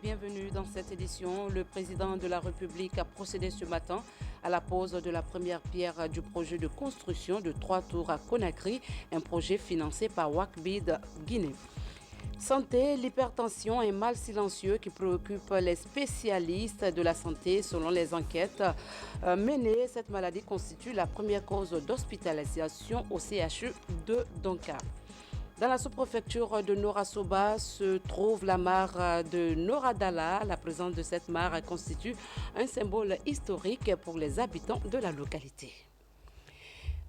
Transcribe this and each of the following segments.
bienvenue dans cette édition. Le président de la République a procédé ce matin à la pose de la première pierre du projet de construction de 3 tours à Conakry, un projet financé par WACBID Guinée. Santé, l'hypertension, un mal silencieux qui préoccupe les spécialistes de la santé. Selon les enquêtes menées, cette maladie constitue la première cause d'hospitalisation au CHU de Donka. Dans la sous-préfecture de Nora-Soba se trouve la mare de Noradala. La présence de cette mare constitue un symbole historique pour les habitants de la localité.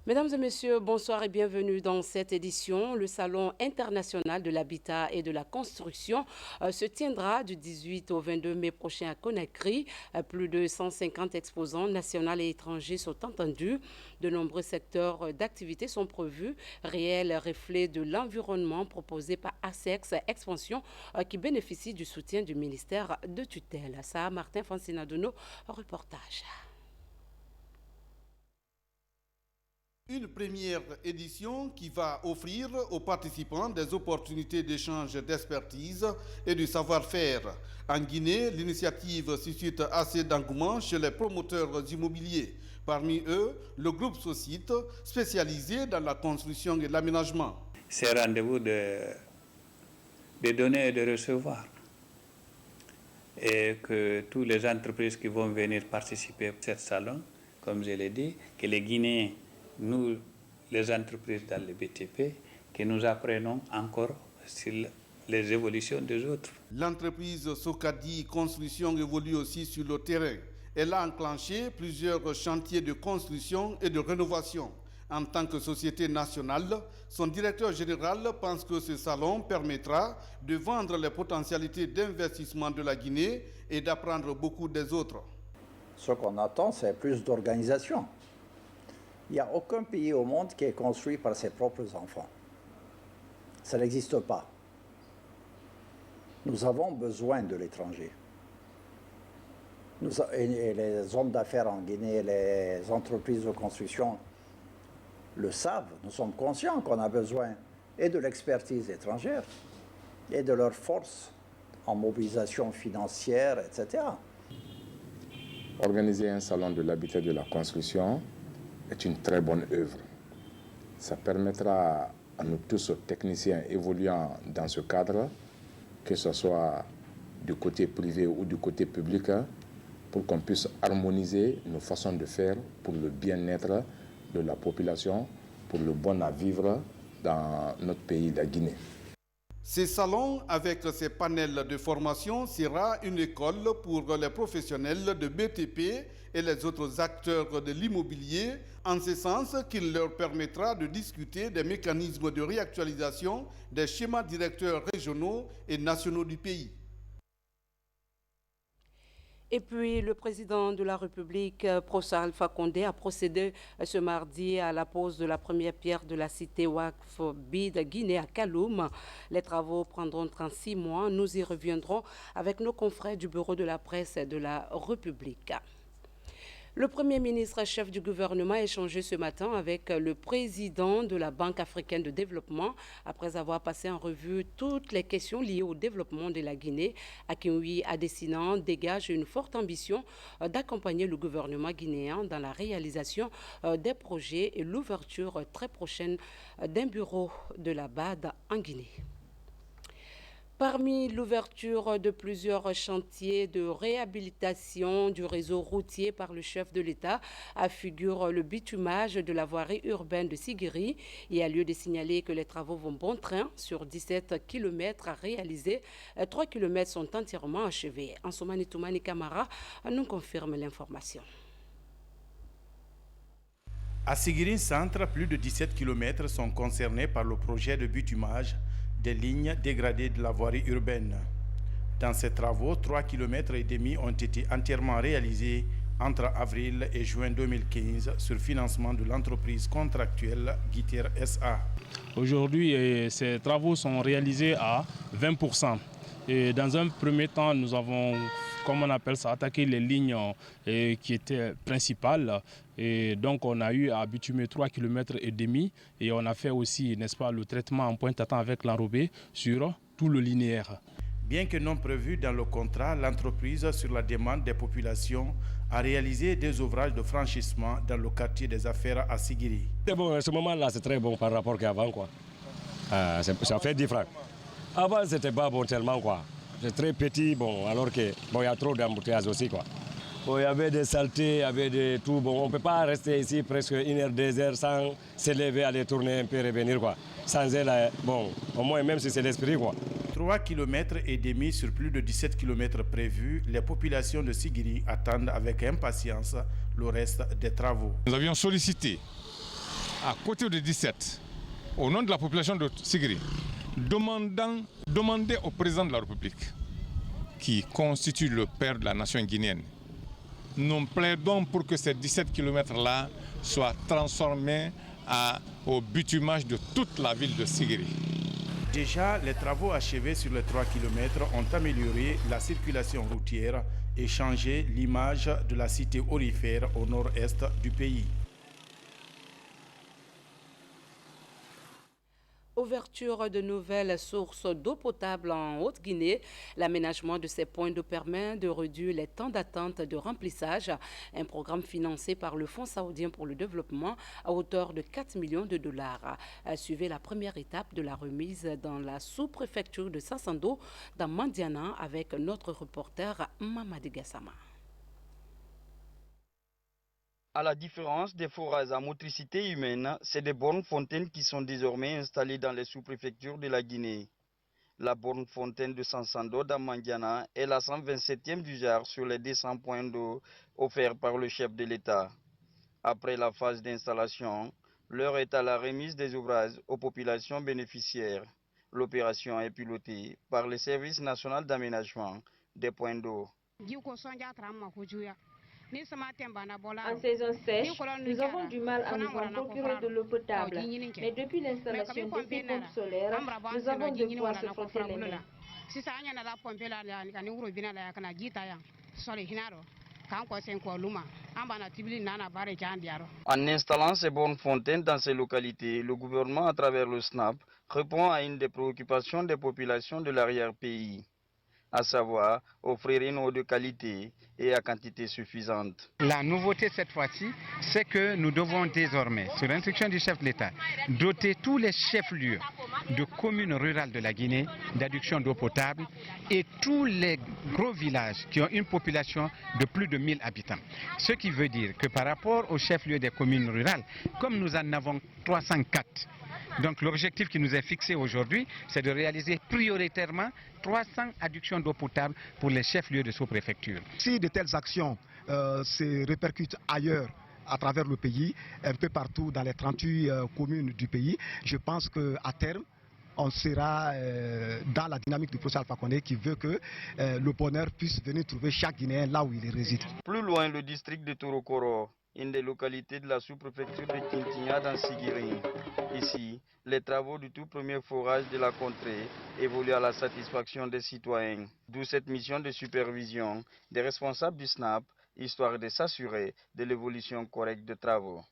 Mesdames et messieurs, bonsoir et bienvenue dans cette édition. Le Salon international de l'habitat et de la construction se tiendra du 18 au 22 mai prochain à Conakry. Plus de 150 exposants nationaux et étrangers sont entendus. De nombreux secteurs d'activité sont prévus. Réel reflet de l'environnement proposé par ASEX Expansion qui bénéficie du soutien du ministère de tutelle. Ça, Martin Francinadono, reportage. Une première édition qui va offrir aux participants des opportunités d'échange d'expertise et de savoir-faire. En Guinée, l'initiative suscite assez d'engouement chez les promoteurs immobiliers. Parmi eux, le groupe Socite, spécialisé dans la construction et l'aménagement. C'est rendez-vous de donner et de recevoir. Et que toutes les entreprises qui vont venir participer à ce salon, comme je l'ai dit, que les Guinéens, nous, les entreprises dans le BTP, que nous apprenons encore sur les évolutions des autres. L'entreprise Sokadi Construction évolue aussi sur le terrain. Elle a enclenché plusieurs chantiers de construction et de rénovation. En tant que société nationale, son directeur général pense que ce salon permettra de vendre les potentialités d'investissement de la Guinée et d'apprendre beaucoup des autres. Ce qu'on attend, c'est plus d'organisation. Il n'y a aucun pays au monde qui est construit par ses propres enfants. Ça n'existe pas. Nous avons besoin de l'étranger. Et les hommes d'affaires en Guinée, les entreprises de construction le savent. Nous sommes conscients qu'on a besoin et de l'expertise étrangère et de leur force en mobilisation financière, etc. Organiser un salon de l'habitat et de la construction est une très bonne œuvre. Ça permettra à nous tous, techniciens évoluant dans ce cadre, que ce soit du côté privé ou du côté public, pour qu'on puisse harmoniser nos façons de faire pour le bien-être de la population, pour le bon à vivre dans notre pays, la Guinée. Ces salons, avec ces panels de formation, sera une école pour les professionnels de BTP et les autres acteurs de l'immobilier, en ce sens qu'il leur permettra de discuter des mécanismes de réactualisation des schémas directeurs régionaux et nationaux du pays. Et puis, le président de la République, Prosa Alpha Condé, a procédé ce mardi à la pose de la première pierre de la cité WACBID Guinée à Kaloum. Les travaux prendront 36 mois. Nous y reviendrons avec nos confrères du bureau de la presse de la République. Le Premier ministre, chef du gouvernement, a échangé ce matin avec le président de la Banque africaine de développement après avoir passé en revue toutes les questions liées au développement de la Guinée. Akinwumi Adesina dégage une forte ambition d'accompagner le gouvernement guinéen dans la réalisation des projets et l'ouverture très prochaine d'un bureau de la BAD en Guinée. Parmi l'ouverture de plusieurs chantiers de réhabilitation du réseau routier par le chef de l'État figure le bitumage de la voirie urbaine de Sigiri. Il y a lieu de signaler que les travaux vont bon train. Sur 17 km à réaliser, 3 km sont entièrement achevés. Ansoumani Toumani Kamara nous confirme l'information. À Sigiri Centre, plus de 17 km sont concernés par le projet de bitumage des lignes dégradées de la voirie urbaine. Dans ces travaux, 3,5 km ont été entièrement réalisés entre avril et juin 2015 sur financement de l'entreprise contractuelle Guiter SA. Aujourd'hui, ces travaux sont réalisés à 20%. Et dans un premier temps, nous avons, comme on appelle ça, attaqué les lignes qui étaient principales. Et donc on a eu à bitumer 3,5 km et on a fait aussi, n'est-ce pas, le traitement en pointe à temps avec l'enrobé sur tout le linéaire. Bien que non prévu dans le contrat, l'entreprise, sur la demande des populations, a réalisé des ouvrages de franchissement dans le quartier des affaires à Sigiri. C'est bon, ce moment-là, c'est très bon par rapport qu'avant, quoi. Ça fait différent. Avant, c'était pas bon tellement, quoi. C'est très petit, bon, alors que bon, y a trop d'embouteillages aussi, quoi. Bon, il y avait des saletés, il y avait des tout. Bon, on ne peut pas rester ici presque 1 heure, 2 heures sans se lever, aller tourner un peu, revenir, quoi. Sans elle, bon, au moins, même si c'est l'esprit, quoi. 3,5 km sur plus de 17 km prévus, les populations de Sigiri attendent avec impatience le reste des travaux. Nous avions sollicité, à côté de 17, au nom de la population de Sigiri, demander au président de la République, qui constitue le père de la nation guinéenne, nous plaidons pour que ces 17 km-là soient transformés au bitumage de toute la ville de Sigiri. Déjà, les travaux achevés sur les 3 km ont amélioré la circulation routière et changé l'image de la cité aurifère au nord-est du pays. Ouverture de nouvelles sources d'eau potable en Haute-Guinée. L'aménagement de ces points d'eau permet de réduire les temps d'attente de remplissage. Un programme financé par le Fonds saoudien pour le développement à hauteur de 4 millions de dollars. Suivez la première étape de la remise dans la sous-préfecture de Sassando, dans Mandiana, avec notre reporter Mamadi Gassama. À la différence des forages à motricité humaine, c'est des bornes fontaines qui sont désormais installées dans les sous-préfectures de la Guinée. La borne fontaine de Sansando d'Amandiana est la 127e du genre sur les 200 points d'eau offerts par le chef de l'État. Après la phase d'installation, l'heure est à la remise des ouvrages aux populations bénéficiaires. L'opération est pilotée par le Service national d'aménagement des points d'eau. En saison sèche, nous avons du mal à nous en procurer de l'eau potable. Mais depuis l'installation de ces pompes solaires, nous avons de quoi se frotter les mains. En installant ces bornes fontaines dans ces localités, le gouvernement, à travers le SNAP, répond à une des préoccupations des populations de l'arrière-pays, à savoir offrir une eau de qualité et à quantité suffisante. La nouveauté cette fois-ci, c'est que nous devons désormais, sur l'instruction du chef de l'État, doter tous les chefs-lieux de communes rurales de la Guinée d'adduction d'eau potable et tous les gros villages qui ont une population de plus de 1000 habitants. Ce qui veut dire que par rapport aux chefs-lieux des communes rurales, comme nous en avons 304, donc l'objectif qui nous est fixé aujourd'hui, c'est de réaliser prioritairement 300 adductions d'eau potable pour les chefs-lieux de sous-préfecture. Si de telles actions se répercutent ailleurs à travers le pays, un peu partout dans les 38 communes du pays, je pense qu'à terme, on sera dans la dynamique du procès Alpha Condé qui veut que le bonheur puisse venir trouver chaque Guinéen là où il réside. Plus loin, le district de Torokoro, une des localités de la sous-préfecture de Tintinia dans Sigiri. Ici, les travaux du tout premier forage de la contrée évoluent à la satisfaction des citoyens. D'où cette mission de supervision des responsables du SNAP, histoire de s'assurer de l'évolution correcte des travaux.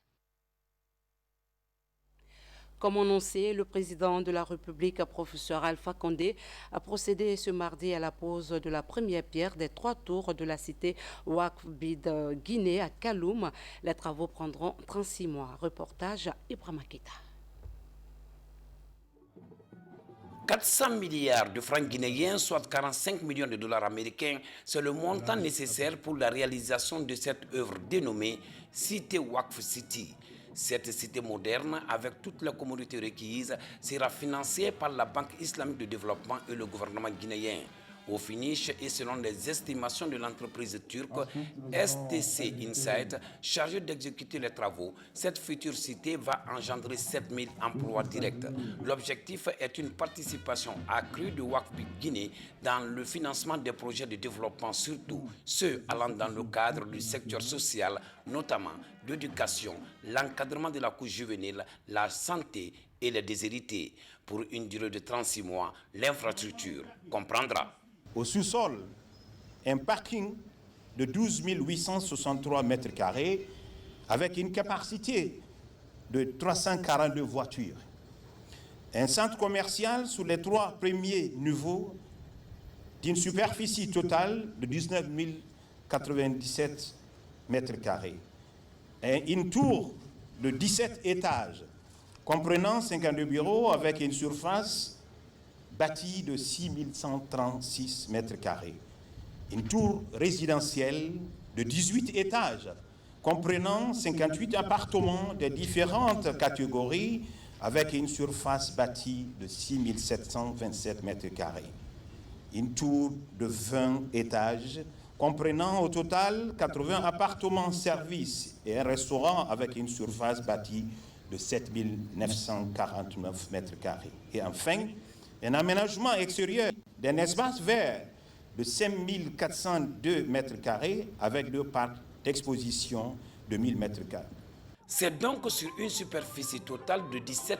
Comme annoncé, le président de la République, professeur Alpha Condé, a procédé ce mardi à la pose de la première pierre des 3 tours de la cité Ouakbid Guinée à Kaloum. Les travaux prendront 36 mois. Reportage Ibrahima Keita. 400 milliards de francs guinéens, soit 45 millions de dollars américains, c'est le montant nécessaire pour la réalisation de cette œuvre dénommée Cité Wakf City. Cette cité moderne, avec toutes les commodités requises, sera financée par la Banque islamique de développement et le gouvernement guinéen. Au finish, et selon les estimations de l'entreprise turque STC Insight, chargée d'exécuter les travaux, cette future cité va engendrer 7000 emplois directs. L'objectif est une participation accrue de Wakf Guinée dans le financement des projets de développement, surtout ceux allant dans le cadre du secteur social, notamment l'éducation, l'encadrement de la couche juvénile, la santé et les déshérités. Pour une durée de 36 mois, l'infrastructure comprendra au sous-sol un parking de 12 863 mètres carrés avec une capacité de 342 voitures. Un centre commercial sur les 3 premiers niveaux d'une superficie totale de 19 097 mètres carrés. Et une tour de 17 étages, comprenant 52 bureaux avec une surface bâtie de 6 136 mètres carrés. Une tour résidentielle de 18 étages, comprenant 58 appartements de différentes catégories avec une surface bâtie de 6 727 mètres carrés. Une tour de 20 étages, comprenant au total 80 appartements services et un restaurant avec une surface bâtie de 7 949 mètres carrés. Et enfin, un aménagement extérieur d'un espace vert de 5 402 mètres carrés avec deux parcs d'exposition de 1000 mètres carrés. C'est donc sur une superficie totale de 17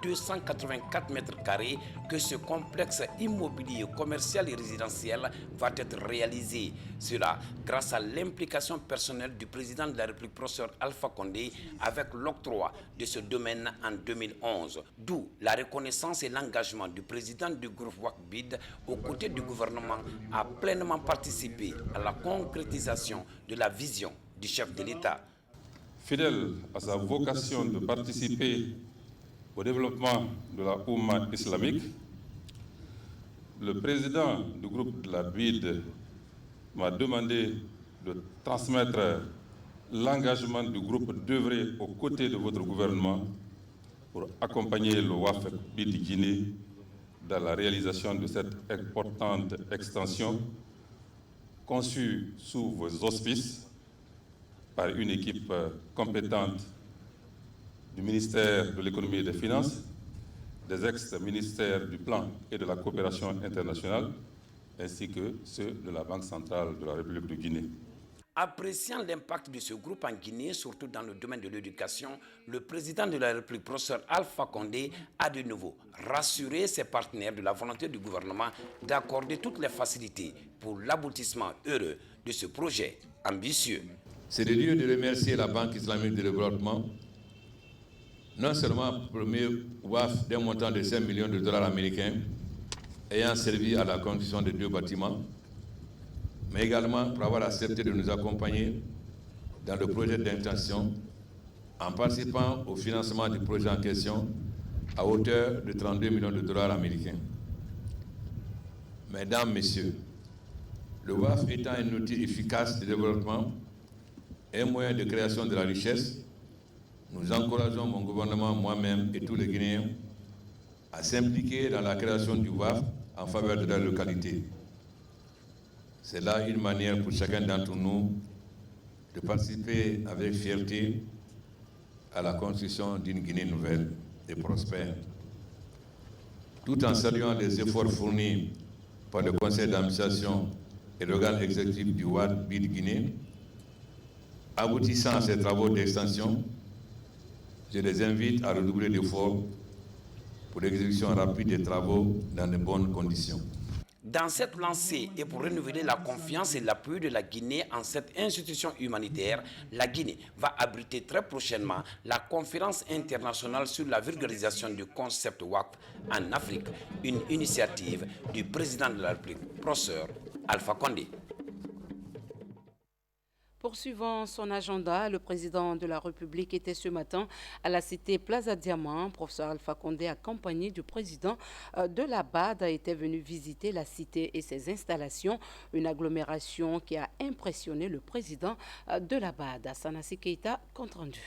284 mètres carrés que ce complexe immobilier commercial et résidentiel va être réalisé. Cela grâce à l'implication personnelle du président de la République, professeur Alpha Condé, avec l'octroi de ce domaine en 2011. D'où la reconnaissance et l'engagement du président du groupe WACBID aux côtés du gouvernement à pleinement participer à la concrétisation de la vision du chef de l'État. Fidèle à sa vocation de participer au développement de la Oumma islamique, le président du groupe de la BID m'a demandé de transmettre l'engagement du groupe d'œuvrer aux côtés de votre gouvernement pour accompagner le WAF BID Guinée dans la réalisation de cette importante extension conçue sous vos auspices par une équipe compétente du ministère de l'économie et des finances, des ex-ministères du plan et de la coopération internationale, ainsi que ceux de la Banque centrale de la République de Guinée. Appréciant l'impact de ce groupe en Guinée, surtout dans le domaine de l'éducation, le président de la République, professeur Alpha Condé, a de nouveau rassuré ses partenaires de la volonté du gouvernement d'accorder toutes les facilités pour l'aboutissement heureux de ce projet ambitieux. C'est le lieu de remercier la Banque islamique de développement, non seulement pour le premier WAF d'un montant de 5 millions de dollars américains, ayant servi à la construction de 2 bâtiments, mais également pour avoir accepté de nous accompagner dans le projet d'intention en participant au financement du projet en question à hauteur de 32 millions de dollars américains. Mesdames, Messieurs, le WAF étant un outil efficace de développement, un moyen de création de la richesse, nous encourageons mon gouvernement, moi-même et tous les Guinéens à s'impliquer dans la création du WAF en faveur de la localité. C'est là une manière pour chacun d'entre nous de participer avec fierté à la construction d'une Guinée nouvelle et prospère, tout en saluant les efforts fournis par le conseil d'administration et l'organe exécutif du WAF BID Guinée. Aboutissant à ces travaux d'extension, je les invite à redoubler d'efforts pour l'exécution rapide des travaux dans de bonnes conditions. Dans cette lancée et pour renouveler la confiance et l'appui de la Guinée en cette institution humanitaire, la Guinée va abriter très prochainement la conférence internationale sur la vulgarisation du concept WACB en Afrique, une initiative du président de la République, professeur Alpha Condé. Poursuivant son agenda, le président de la République était ce matin à la cité Plaza Diamant. Professeur Alpha Condé, accompagné du président de la BAD, était venu visiter la cité et ses installations. Une agglomération qui a impressionné le président de la BAD. Sanassi Keita, compte rendu.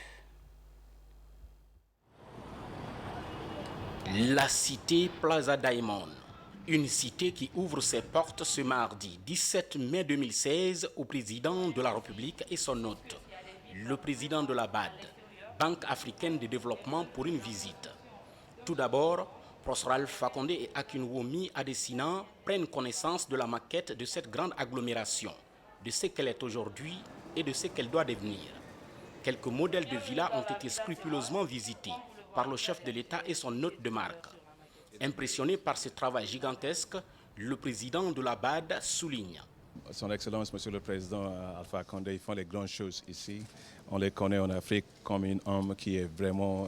La cité Plaza Diamond. Une cité qui ouvre ses portes ce mardi 17 mai 2016 au président de la République et son hôte, le président de la BAD, Banque africaine de développement, pour une visite. Tout d'abord, professeur Alpha Condé et Akinwumi Adesina prennent connaissance de la maquette de cette grande agglomération, de ce qu'elle est aujourd'hui et de ce qu'elle doit devenir. Quelques modèles de villas ont été scrupuleusement visités par le chef de l'État et son hôte de marque. Impressionné par ce travail gigantesque, le président de la BAD souligne. Son Excellence, Monsieur le Président Alpha Condé, ils font les grandes choses ici. On les connaît en Afrique comme un homme qui est vraiment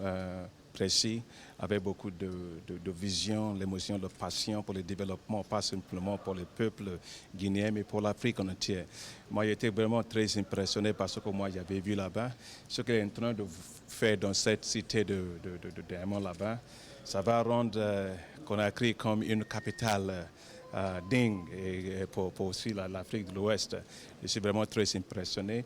précis, avec beaucoup de vision, l'émotion, de passion pour le développement, pas simplement pour le peuple guinéen, mais pour l'Afrique en entière. Moi, j'étais vraiment très impressionné par ce que moi j'avais vu là-bas, ce qu'il est en train de faire dans cette cité de Diamond là-bas. Ça va rendre Conakry comme une capitale digne et pour aussi l'Afrique de l'Ouest. Je suis vraiment très impressionné.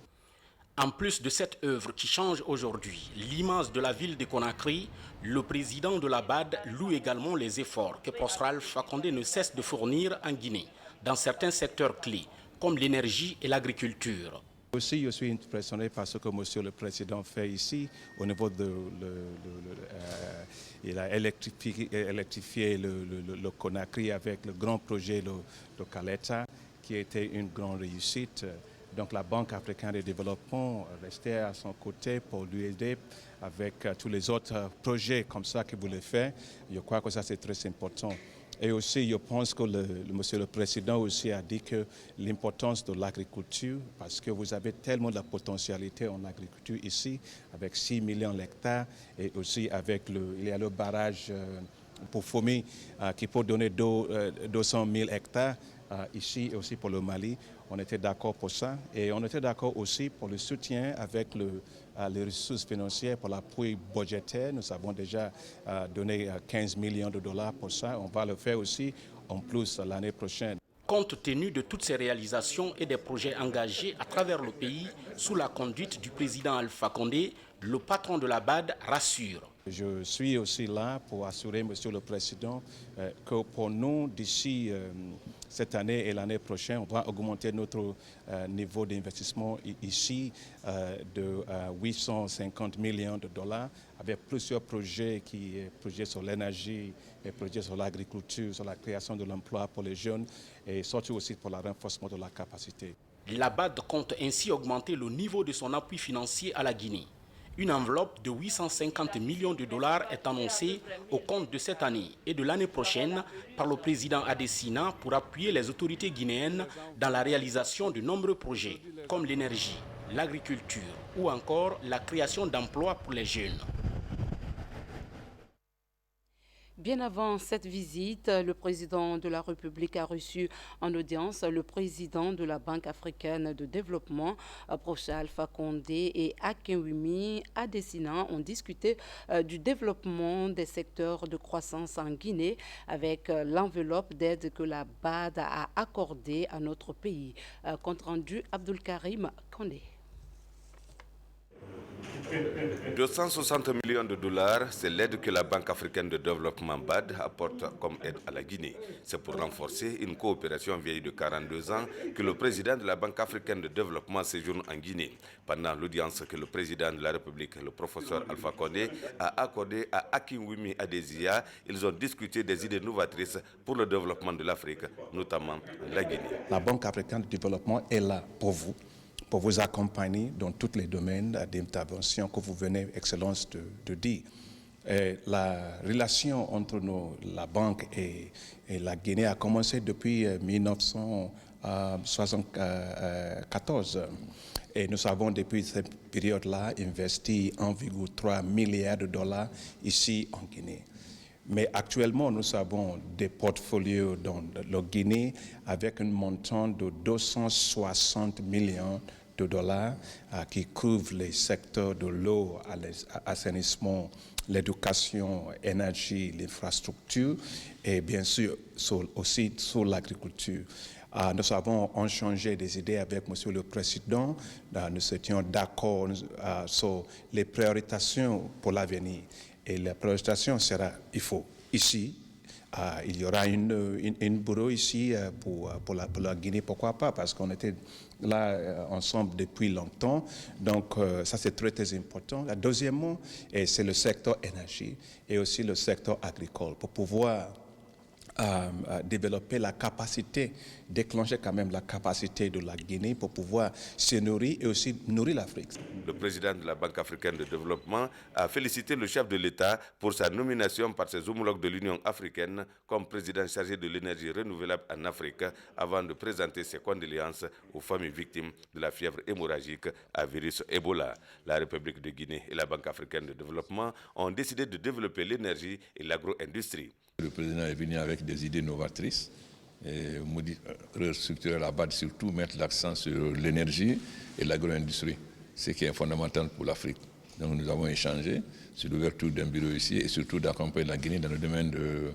En plus de cette œuvre qui change aujourd'hui l'image de la ville de Conakry, le président de la BAD loue également les efforts que Professeur Alpha Condé ne cesse de fournir en Guinée, dans certains secteurs clés, comme l'énergie et l'agriculture. Aussi, je suis impressionné par ce que Monsieur le Président fait ici, au niveau il a électrifié le Conakry avec le grand projet de Caleta, qui a été une grande réussite. Donc la Banque africaine de développement restait à son côté pour lui aider avec tous les autres projets comme ça qu'il voulait faire. Je crois que ça c'est très important. Et aussi, je pense que Monsieur le Président aussi a dit que l'importance de l'agriculture, parce que vous avez tellement de potentialité en agriculture ici, avec 6 millions d'hectares, et aussi avec il y a le barrage pour Fomi qui peut donner 200 000 hectares ici et aussi pour le Mali. On était d'accord pour ça et on était d'accord aussi pour le soutien avec les ressources financières pour l'appui budgétaire. Nous avons déjà donné 15 millions de dollars pour ça. On va le faire aussi en plus l'année prochaine. Compte tenu de toutes ces réalisations et des projets engagés à travers le pays sous la conduite du président Alpha Condé, le patron de la BAD rassure. Je suis aussi là pour assurer, Monsieur le Président, que pour nous, d'ici cette année et l'année prochaine, on va augmenter notre niveau d'investissement ici de 850 millions de dollars avec plusieurs projets projets sur l'énergie, et projets sur l'agriculture, sur la création de l'emploi pour les jeunes et surtout aussi pour le renforcement de la capacité. La BAD compte ainsi augmenter le niveau de son appui financier à la Guinée. Une enveloppe de 850 millions de dollars est annoncée au compte de cette année et de l'année prochaine par le président Adesina pour appuyer les autorités guinéennes dans la réalisation de nombreux projets comme l'énergie, l'agriculture ou encore la création d'emplois pour les jeunes. Bien avant cette visite, le président de la République a reçu en audience le président de la Banque africaine de développement, Professeur Alpha Condé, et Akinwumi Adesina ont discuté du développement des secteurs de croissance en Guinée avec l'enveloppe d'aide que la BAD a accordée à notre pays. Compte rendu Abdul Karim Condé. 260 millions de dollars, c'est l'aide que la Banque africaine de développement BAD apporte comme aide à la Guinée. C'est pour renforcer une coopération vieille de 42 ans que le président de la Banque africaine de développement séjourne en Guinée. Pendant l'audience que le président de la République, le professeur Alpha Condé, a accordée à Akinwumi Adesina, ils ont discuté des idées novatrices pour le développement de l'Afrique, notamment la Guinée. La Banque africaine de développement est là pour vous accompagner dans tous les domaines d'intervention que vous venez, Excellence, de dire. Et la relation entre la banque et la Guinée a commencé depuis 1974. Et nous avons depuis cette période-là investi 1,3 milliard de dollars ici en Guinée. Mais actuellement, nous avons des portfolios dans la Guinée avec un montant de 260 millions de dollars qui couvrent les secteurs de l'eau, l'assainissement, l'éducation, l'énergie, l'infrastructure et bien sûr aussi sur l'agriculture. Nous avons échangé des idées avec Monsieur le Président. Nous étions d'accord sur les priorisations pour l'avenir. Et la priorisation sera, ici, il y aura un bureau ici pour la Guinée, pourquoi pas, parce qu'on était là ensemble depuis longtemps. Donc ça c'est très très important. Deuxièmement, c'est le secteur énergie et aussi le secteur agricole pour pouvoir développer la capacité, déclencher quand même la capacité de la Guinée pour pouvoir se nourrir et aussi nourrir l'Afrique. Le président de la Banque africaine de développement a félicité le chef de l'État pour sa nomination par ses homologues de l'Union africaine comme président chargé de l'énergie renouvelable en Afrique avant de présenter ses condoléances aux familles victimes de la fièvre hémorragique à virus Ebola. La République de Guinée et la Banque africaine de développement ont décidé de développer l'énergie et l'agro-industrie. Le président est venu avec des idées novatrices et restructurer la BAD, surtout mettre l'accent sur l'énergie et l'agro-industrie, ce qui est fondamental pour l'Afrique. Donc nous avons échangé sur l'ouverture d'un bureau ici et surtout d'accompagner la Guinée dans le domaine de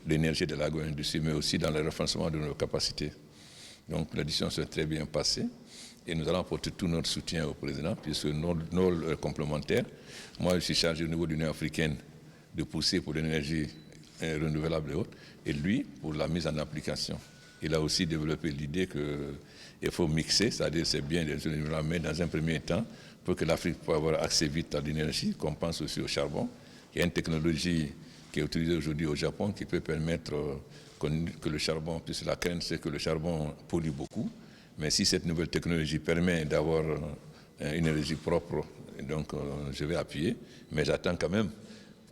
l'énergie et de l'agro-industrie, mais aussi dans le renforcement de nos capacités. Donc l'édition s'est très bien passée et nous allons apporter tout notre soutien au président, puisque nos complémentaires, moi je suis chargé au niveau de l'Union africaine de pousser pour l'énergie renouvelable et autres, et lui pour la mise en application. Il a aussi développé l'idée qu'il faut mixer, c'est-à-dire c'est bien les renouvelables, mais dans un premier temps, pour que l'Afrique puisse avoir accès vite à l'énergie, qu'on pense aussi au charbon. Il y a une technologie qui est utilisée aujourd'hui au Japon qui peut permettre que le charbon, puisque la crainte c'est que le charbon pollue beaucoup, mais si cette nouvelle technologie permet d'avoir une énergie propre, donc je vais appuyer, mais j'attends quand même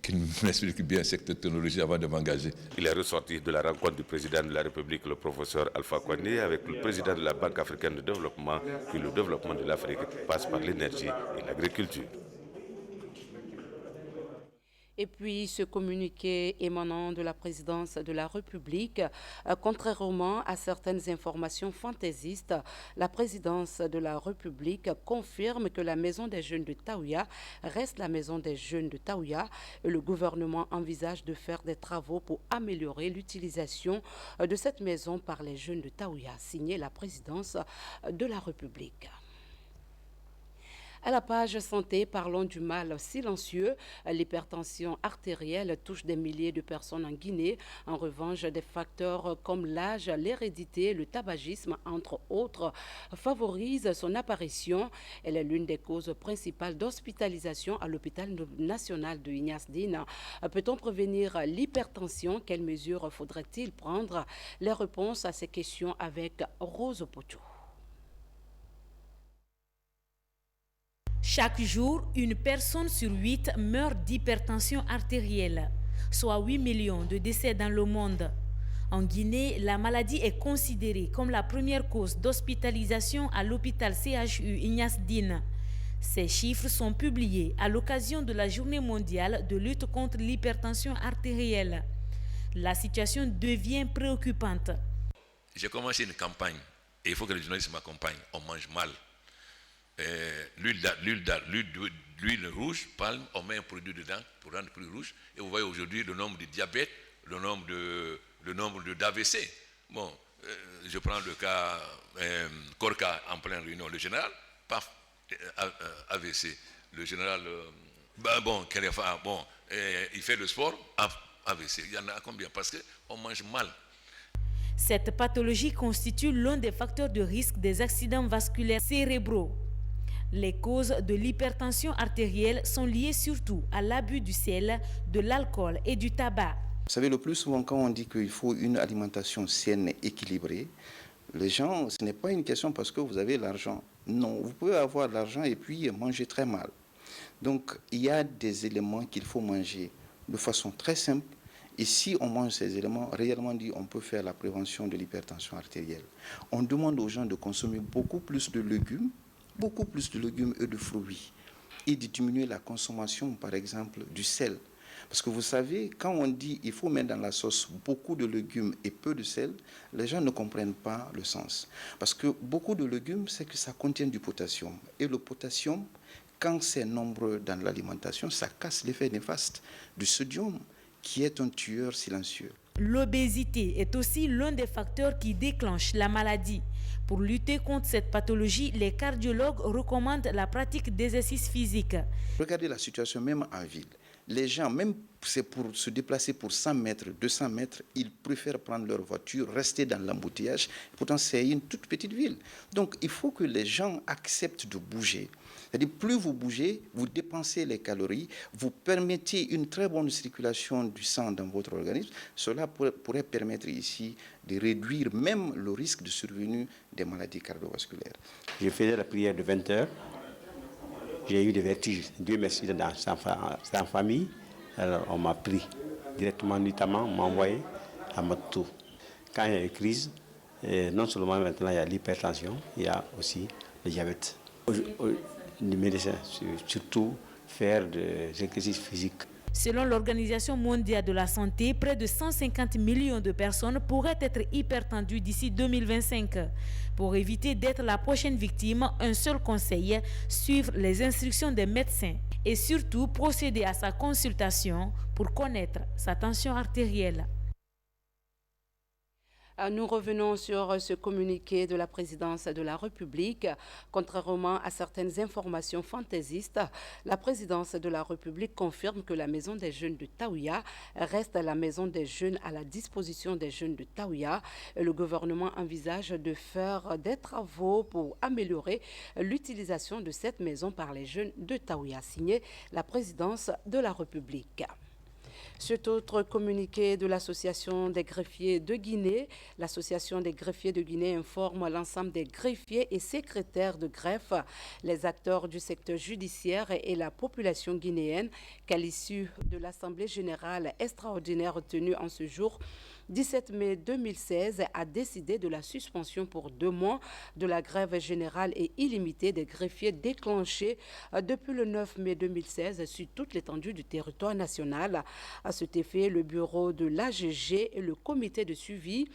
qu'il m'explique bien cette technologie avant de m'engager. Il est ressorti de la rencontre du président de la République, le professeur Alpha Condé, avec le président de la Banque africaine de développement, que le développement de l'Afrique passe par l'énergie et l'agriculture. Et puis, ce communiqué émanant de la présidence de la République, contrairement à certaines informations fantaisistes, la présidence de la République confirme que la maison des jeunes de Taouya reste la maison des jeunes de Taouya et le gouvernement envisage de faire des travaux pour améliorer l'utilisation de cette maison par les jeunes de Taouya, signé la présidence de la République. À la page santé, parlons du mal silencieux. L'hypertension artérielle touche des milliers de personnes en Guinée. En revanche, des facteurs comme l'âge, l'hérédité, le tabagisme, entre autres, favorisent son apparition. Elle est l'une des causes principales d'hospitalisation à l'hôpital national de Ignace Dine. Peut-on prévenir l'hypertension? Quelles mesures faudrait-il prendre? Les réponses à ces questions avec Rose Potou. Chaque jour, une personne sur 8 meurt d'hypertension artérielle, soit 8 millions de décès dans le monde. En Guinée, la maladie est considérée comme la première cause d'hospitalisation à l'hôpital CHU Ignace Dine. Ces chiffres sont publiés à l'occasion de la Journée mondiale de lutte contre l'hypertension artérielle. La situation devient préoccupante. J'ai commencé une campagne et il faut que les journalistes m'accompagnent. On mange mal. L'huile rouge, palme, on met un produit dedans pour rendre plus rouge. Et vous voyez aujourd'hui le nombre de diabète, le nombre d'AVC. Bon, je prends le cas Korka en pleine réunion, le général, paf, AVC. Le général, il fait le sport, AVC. Il y en a combien? Parce qu'on mange mal. Cette pathologie constitue l'un des facteurs de risque des accidents vasculaires cérébraux. Les causes de l'hypertension artérielle sont liées surtout à l'abus du sel, de l'alcool et du tabac. Vous savez, le plus souvent, quand on dit qu'il faut une alimentation saine et équilibrée, les gens, ce n'est pas une question parce que vous avez l'argent. Non, vous pouvez avoir de l'argent et puis manger très mal. Donc, il y a des éléments qu'il faut manger de façon très simple. Et si on mange ces éléments, réellement dit, on peut faire la prévention de l'hypertension artérielle. On demande aux gens de consommer beaucoup plus de légumes et de fruits, et de diminuer la consommation, par exemple, du sel. Parce que vous savez, quand on dit qu'il faut mettre dans la sauce beaucoup de légumes et peu de sel, les gens ne comprennent pas le sens. Parce que beaucoup de légumes, c'est que ça contient du potassium. Et le potassium, quand c'est nombreux dans l'alimentation, ça casse l'effet néfaste du sodium, qui est un tueur silencieux. L'obésité est aussi l'un des facteurs qui déclenche la maladie. Pour lutter contre cette pathologie, les cardiologues recommandent la pratique d'exercices physiques. Regardez la situation même en ville. les gens, même c'est pour se déplacer pour 100 mètres, 200 mètres, ils préfèrent prendre leur voiture, rester dans l'embouteillage. Pourtant, c'est une toute petite ville. Donc, il faut que les gens acceptent de bouger. C'est-à-dire, plus vous bougez, vous dépensez les calories, vous permettez une très bonne circulation du sang dans votre organisme. Cela pourrait permettre ici de réduire même le risque de survenue des maladies cardiovasculaires. Je faisais la prière de 20 heures. J'ai eu des vertiges. Dieu merci, dans sa famille. Alors, on m'a pris directement, nuitamment, on m'a envoyé à Matou. Quand il y a une crise, non seulement maintenant il y a l'hypertension, il y a aussi le diabète. Les médecins, surtout faire des exercices physiques. Selon l'Organisation mondiale de la santé, près de 150 millions de personnes pourraient être hypertendues d'ici 2025. Pour éviter d'être la prochaine victime, un seul conseil, suivre les instructions des médecins et surtout procéder à sa consultation pour connaître sa tension artérielle. Nous revenons sur ce communiqué de la présidence de la République. Contrairement à certaines informations fantaisistes, la présidence de la République confirme que la maison des jeunes de Taouya reste la maison des jeunes à la disposition des jeunes de Taouya. Le gouvernement envisage de faire des travaux pour améliorer l'utilisation de cette maison par les jeunes de Taouya. Signé la présidence de la République. Cet autre communiqué de l'Association des greffiers de Guinée, l'Association des greffiers de Guinée informe l'ensemble des greffiers et secrétaires de greffe, les acteurs du secteur judiciaire et la population guinéenne qu'à l'issue de l'Assemblée générale extraordinaire tenue en ce jour, 17 mai 2016, a décidé de la suspension pour 2 mois de la grève générale et illimitée des greffiers déclenchée depuis le 9 mai 2016 sur toute l'étendue du territoire national. À cet effet, le bureau de l'AGG et le comité de suivi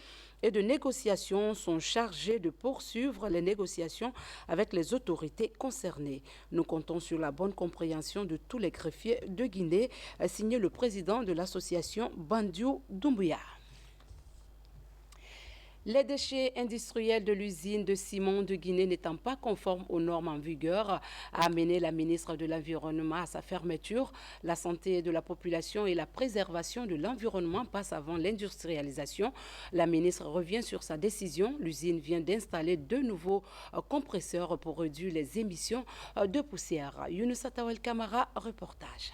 et de négociation sont chargés de poursuivre les négociations avec les autorités concernées. Nous comptons sur la bonne compréhension de tous les greffiers de Guinée, a signé le président de l'association Bandiou Doumbouya. Les déchets industriels de l'usine de ciment de Guinée n'étant pas conformes aux normes en vigueur, a amené la ministre de l'Environnement à sa fermeture. La santé de la population et la préservation de l'environnement passent avant l'industrialisation. La ministre revient sur sa décision. L'usine vient d'installer 2 nouveaux compresseurs pour réduire les émissions de poussière. Younoussa Tawel Kamara, reportage.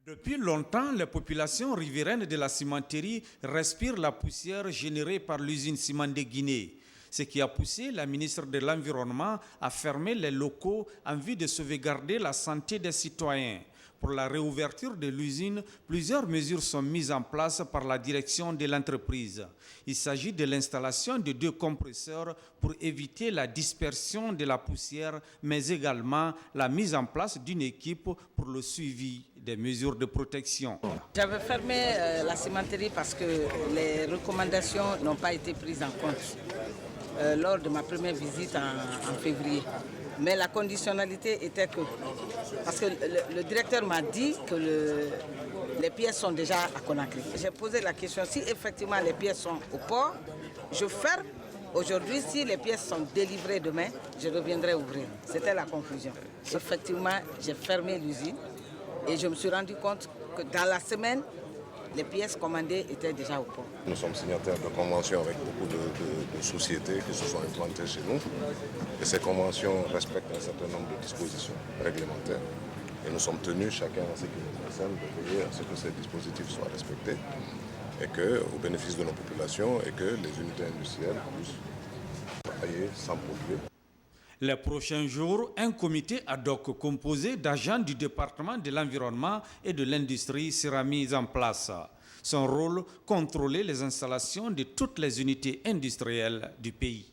Depuis longtemps, les populations riveraines de la cimenterie respirent la poussière générée par l'usine ciment de Guinée, ce qui a poussé la ministre de l'Environnement à fermer les locaux en vue de sauvegarder la santé des citoyens. Pour la réouverture de l'usine, plusieurs mesures sont mises en place par la direction de l'entreprise. Il s'agit de l'installation de 2 compresseurs pour éviter la dispersion de la poussière, mais également la mise en place d'une équipe pour le suivi des mesures de protection. J'avais fermé la cimenterie parce que les recommandations n'ont pas été prises en compte lors de ma première visite en février. Mais la conditionnalité était que, parce que le directeur m'a dit que les pièces sont déjà à Conakry. J'ai posé la question, si effectivement les pièces sont au port, je ferme. Aujourd'hui, si les pièces sont délivrées demain, je reviendrai ouvrir. C'était la conclusion. Effectivement, j'ai fermé l'usine et je me suis rendu compte que dans la semaine, les pièces commandées étaient déjà au port. Nous sommes signataires de conventions avec beaucoup de sociétés qui se sont implantées chez nous. Et ces conventions respectent un certain nombre de dispositions réglementaires. Et nous sommes tenus, chacun en ce qui nous concerne, de veiller à ce que ces dispositifs soient respectés et qu'au bénéfice de nos populations et que les unités industrielles puissent travailler sans polluer. Les prochains jours, un comité ad hoc composé d'agents du département de l'environnement et de l'industrie sera mis en place. Son rôle, contrôler les installations de toutes les unités industrielles du pays.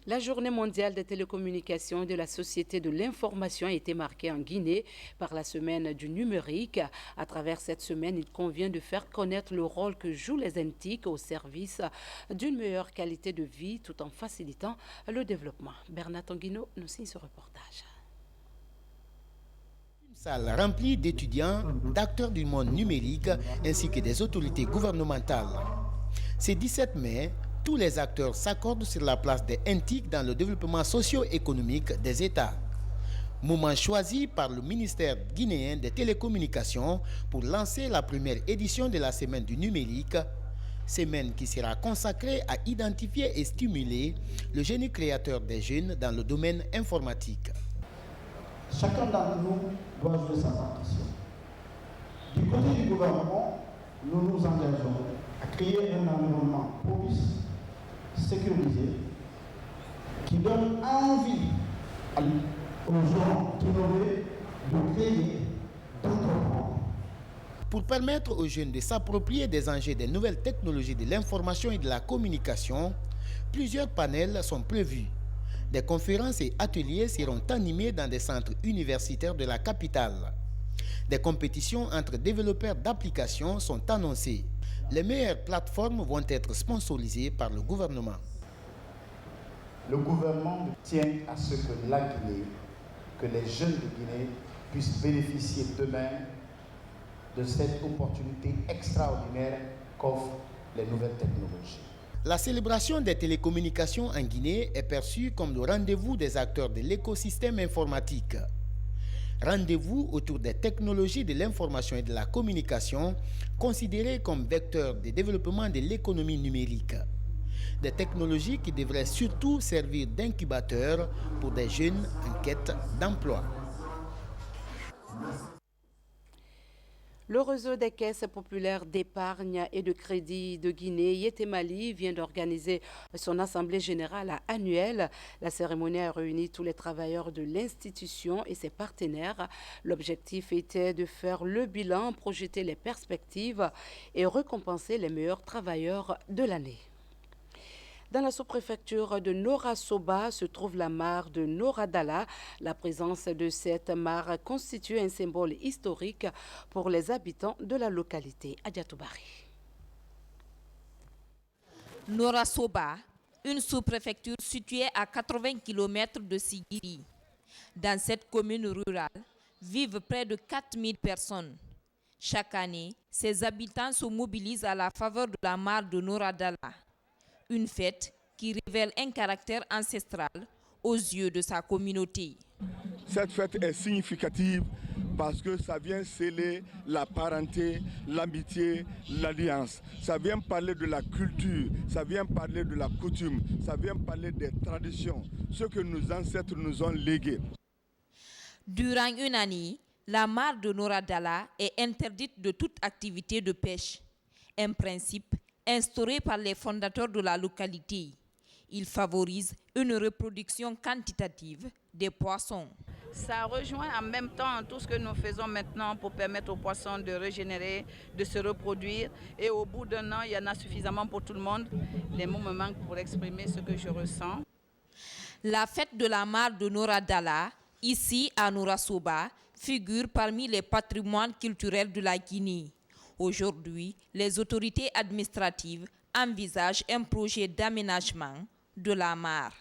La journée mondiale des télécommunications et de la société de l'information a été marquée en Guinée par la semaine du numérique. À travers cette semaine, il convient de faire connaître le rôle que jouent les NTIC au service d'une meilleure qualité de vie tout en facilitant le développement. Bernard Tanguino nous signe ce reportage. Une salle remplie d'étudiants, d'acteurs du monde numérique ainsi que des autorités gouvernementales. C'est 17 mai. Tous les acteurs s'accordent sur la place des NTIC dans le développement socio-économique des États. Moment choisi par le ministère guinéen des télécommunications pour lancer la première édition de la semaine du numérique, semaine qui sera consacrée à identifier et stimuler le génie créateur des jeunes dans le domaine informatique. Chacun d'entre nous doit jouer sa partition. Du côté du gouvernement, nous nous engageons à créer un environnement propice, sécurisé, qui donne envie aux gens d'innover, de créer, d'entreprendre. Pour permettre aux jeunes de s'approprier des enjeux des nouvelles technologies de l'information et de la communication, plusieurs panels sont prévus. Des conférences et ateliers seront animés dans des centres universitaires de la capitale. Des compétitions entre développeurs d'applications sont annoncées. Les meilleures plateformes vont être sponsorisées par le gouvernement. Le gouvernement tient à ce que la Guinée, que les jeunes de Guinée puissent bénéficier demain de cette opportunité extraordinaire qu'offrent les nouvelles technologies. La célébration des télécommunications en Guinée est perçue comme le rendez-vous des acteurs de l'écosystème informatique. Rendez-vous autour des technologies de l'information et de la communication, considérées comme vecteurs de développement de l'économie numérique. Des technologies qui devraient surtout servir d'incubateurs pour des jeunes en quête d'emploi. Le réseau des caisses populaires d'épargne et de crédit de Guinée, Yetemali, vient d'organiser son assemblée générale annuelle. La cérémonie a réuni tous les travailleurs de l'institution et ses partenaires. L'objectif était de faire le bilan, projeter les perspectives et récompenser les meilleurs travailleurs de l'année. Dans la sous-préfecture de Nora Soba se trouve la mare de Nora Dala. La présence de cette mare constitue un symbole historique pour les habitants de la localité. Adjatoubari. Nora Soba, une sous-préfecture située à 80 km de Sigiri. Dans cette commune rurale, vivent près de 4000 personnes. Chaque année, ses habitants se mobilisent à la faveur de la mare de Nora Dala. Une fête qui révèle un caractère ancestral aux yeux de sa communauté. Cette fête est significative parce que ça vient sceller la parenté, l'amitié, l'alliance. Ça vient parler de la culture, ça vient parler de la coutume, ça vient parler des traditions, ce que nos ancêtres nous ont légué. Durant une année, la mare de Nora Dala est interdite de toute activité de pêche. Un principe instauré par les fondateurs de la localité. Il favorise une reproduction quantitative des poissons. Ça rejoint en même temps tout ce que nous faisons maintenant pour permettre aux poissons de régénérer, de se reproduire. Et au bout d'un an, il y en a suffisamment pour tout le monde. Les mots me manquent pour exprimer ce que je ressens. La fête de la mare de Nora Dala, ici à Nora Soba, figure parmi les patrimoines culturels de la Guinée. Aujourd'hui, les autorités administratives envisagent un projet d'aménagement de la mare.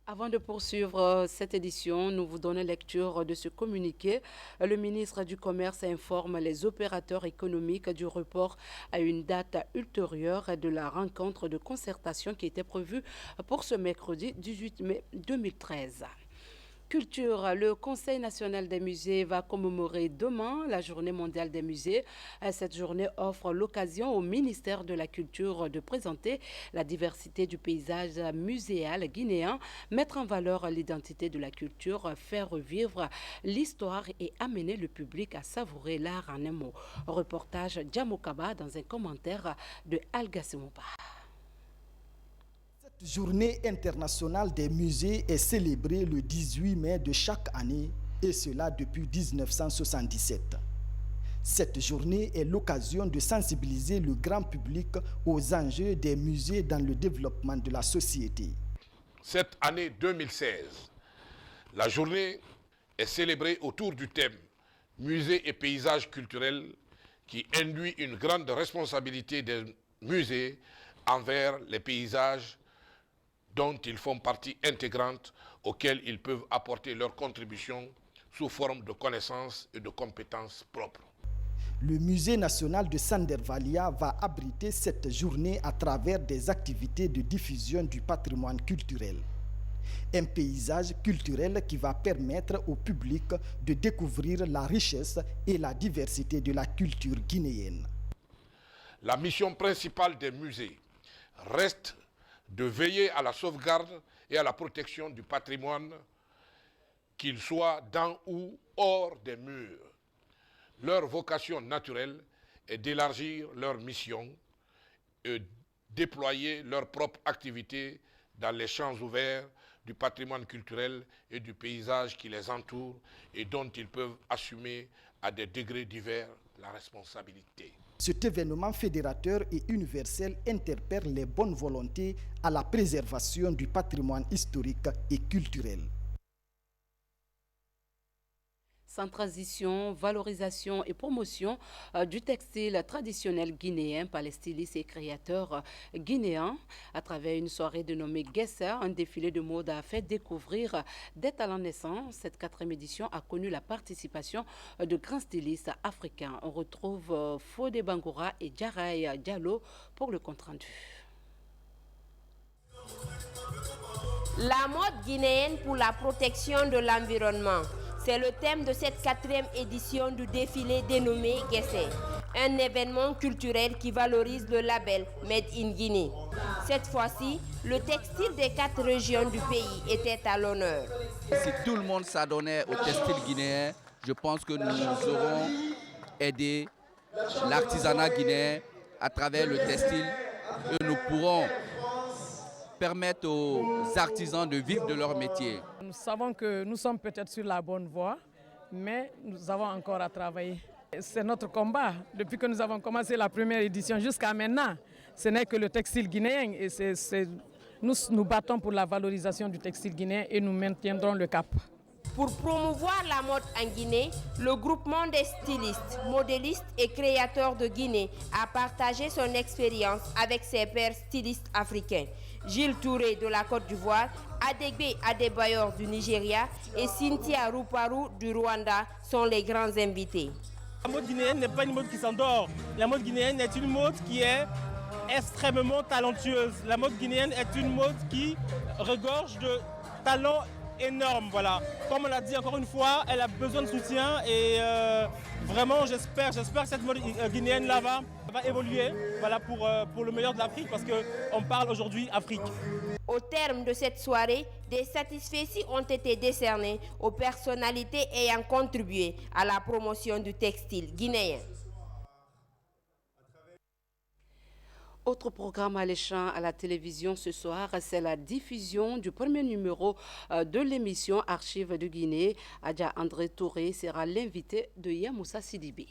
Avant de poursuivre cette édition, nous vous donnons lecture de ce communiqué. Le ministre du Commerce informe les opérateurs économiques du report à une date ultérieure de la rencontre de concertation qui était prévue pour ce mercredi 18 mai 2013. Culture, le Conseil national des musées va commémorer demain la journée mondiale des musées. Cette journée offre l'occasion au ministère de la Culture de présenter la diversité du paysage muséal guinéen, mettre en valeur l'identité de la culture, faire revivre l'histoire et amener le public à savourer l'art en un mot. Reportage Djamokaba dans un commentaire de Algasimoba. Cette journée internationale des musées est célébrée le 18 mai de chaque année, et cela depuis 1977. Cette journée est l'occasion de sensibiliser le grand public aux enjeux des musées dans le développement de la société. Cette année 2016, la journée est célébrée autour du thème « Musées et paysages culturels » qui induit une grande responsabilité des musées envers les paysages dont ils font partie intégrante, auxquels ils peuvent apporter leur contribution sous forme de connaissances et de compétences propres. Le Musée national de Sandervalia va abriter cette journée à travers des activités de diffusion du patrimoine culturel. Un paysage culturel qui va permettre au public de découvrir la richesse et la diversité de la culture guinéenne. La mission principale des musées reste de veiller à la sauvegarde et à la protection du patrimoine, qu'il soit dans ou hors des murs. Leur vocation naturelle est d'élargir leur mission et déployer leurs propres activités dans les champs ouverts du patrimoine culturel et du paysage qui les entoure et dont ils peuvent assumer à des degrés divers la responsabilité. Cet événement fédérateur et universel interpelle les bonnes volontés à la préservation du patrimoine historique et culturel. Sans transition, valorisation et promotion du textile traditionnel guinéen par les stylistes et créateurs guinéens. À travers une soirée dénommée Guessa, un défilé de mode a fait découvrir des talents naissants. Cette 4e édition a connu la participation de grands stylistes africains. On retrouve Fodé Bangoura et Djaraï Diallo pour le compte-rendu. La mode guinéenne pour la protection de l'environnement. C'est le thème de cette 4e édition du défilé dénommé Guessé, un événement culturel qui valorise le label Made in Guinée. Cette fois-ci, le textile des 4 régions du pays était à l'honneur. Si tout le monde s'adonnait au textile guinéen, je pense que nous aurons aidé l'artisanat guinéen à travers le textile et nous pourrons permettre aux artisans de vivre de leur métier. Nous savons que nous sommes peut-être sur la bonne voie, mais nous avons encore à travailler. C'est notre combat. Depuis que nous avons commencé la première édition jusqu'à maintenant, ce n'est que le textile guinéen. Et nous nous battons pour la valorisation du textile guinéen et nous maintiendrons le cap. Pour promouvoir la mode en Guinée, le groupement des stylistes, modélistes et créateurs de Guinée a partagé son expérience avec ses pairs stylistes africains. Gilles Touré de la Côte d'Ivoire, Adegbe Adebayor du Nigeria et Cynthia Ruparu du Rwanda sont les grands invités. La mode guinéenne n'est pas une mode qui s'endort. La mode guinéenne est une mode qui est extrêmement talentueuse. La mode guinéenne est une mode qui regorge de talent énorme. Voilà. Comme on l'a dit encore une fois, elle a besoin de soutien et vraiment j'espère que cette mode guinéenne là va évoluer, voilà, pour le meilleur de l'Afrique, parce qu'on parle aujourd'hui Afrique. Au terme de cette soirée, des satisfecits ont été décernés aux personnalités ayant contribué à la promotion du textile guinéen. Autre programme alléchant à la télévision ce soir, c'est la diffusion du premier numéro de l'émission Archives de Guinée. Adja André Touré sera l'invité de Yamoussa Sidibé.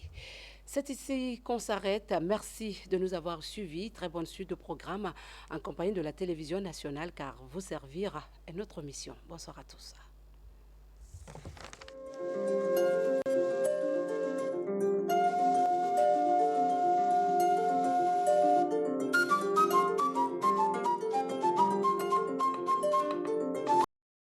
C'est ici qu'on s'arrête. Merci de nous avoir suivis. Très bonne suite de programme en compagnie de la télévision nationale, car vous servir est notre mission. Bonsoir à tous.